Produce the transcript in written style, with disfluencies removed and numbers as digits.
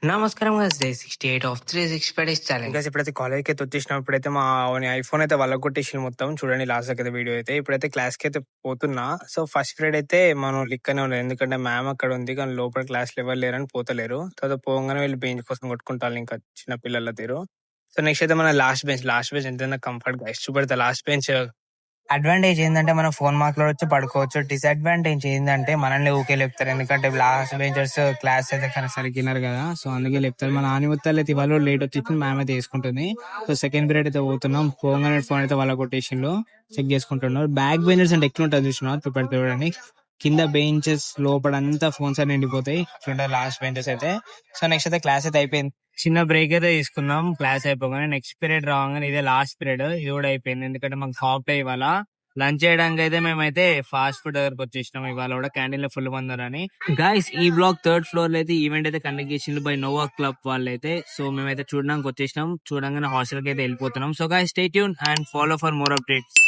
నమస్కారం guys, day 68 of 365 days challenge. ఇంకా ఇప్పుడైతే కాలేజ్కి అయితే వచ్చేసినాం. ఇప్పుడైతే మా ఐఫోన్ అయితే వాళ్ళ కొట్టేసి మొత్తం చూడండి లాస్ట్ అయితే వీడియో అయితే. ఇప్పుడైతే క్లాస్ కి అయితే పోతున్నా. సో ఫస్ట్ పీరియడ్ అయితే మనం లిక్కనే ఉండదు, ఎందుకంటే మ్యామ్ అక్కడ ఉంది కానీ లోపల క్లాస్ లెవెల్ లేరని పోతలేరు. తర్వాత పోగానే వీళ్ళు బెంచ్ కోసం కొట్టుకుంటారు ఇంకా చిన్న పిల్లల తీరు. సో నెక్స్ట్ అయితే మన లాస్ట్ బెంచ్ ఎంతైనా కంఫర్ట్ గా చూపెడతా. లాస్ట్ బెంచ్ అడ్వాంటేజ్ ఏంటంటే మనం ఫోన్ మాట్లాడొచ్చు, పడుకోవచ్చు. డిసడ్వాంటేజ్ ఏంటంటే మనల్ని ఊకే లేపుతారు, ఎందుకంటే లాస్ట్ బెంచర్స్ క్లాస్ అయితే సరిగినారు కదా. సో అందుకే లేపుతారు. మన ఆనిమత్తాలు అయితే ఇవాళ లేట్ వచ్చి మ్యామ్ అయితే వేసుకుంటుంది. సో సెకండ్ పీరియడ్ అయితే పోతున్నాం. పోగానే ఫోన్ అయితే వాళ్ళ కొటేషన్ చెక్ చేసుకుంటున్నారు. బ్యాక్ బెంచర్స్ అంటే ఎట్లా ఉంటుంది చూసినా చూడండి. కింద బెంచెస్ లోపల అంతా ఫోన్స్ అని నిండిపోతాయి. చూడండి లాస్ట్ బెంచెస్ అయితే. సో నెక్స్ట్ అయితే క్లాస్ అయితే అయిపోయింది. చిన్న బ్రేక్ అయితే తీసుకుందాం క్లాస్ అయిపోగానే. నెక్స్ట్ పీరియడ్ రాగానే ఇదే లాస్ట్ పీరియడ్, ఇది కూడా అయిపోయింది. ఎందుకంటే మాకు హాఫ్ డే ఇవాళ. లంచ్ చేయడానికి అయితే మేమైతే ఫాస్ట్ ఫుడ్ దగ్గరకు వచ్చేసినాం. ఇవాళ కూడా క్యాంటీన్ లో ఫుల్ మందరని. గైస్ ఈ బ్లాక్ 3rd ఫ్లోర్ లో అయితే ఈవెంట్ అయితే కండక్ట్ చేసిండ్రు బై నోవా క్లబ్ వాళ్ళు అయితే. సో మేమైతే చూడడానికి వచ్చేసినాం. చూడంగానే హాస్టల్ కి అయితే వెళ్ళిపోతున్నాం. So guys stay tune and follow for more updates.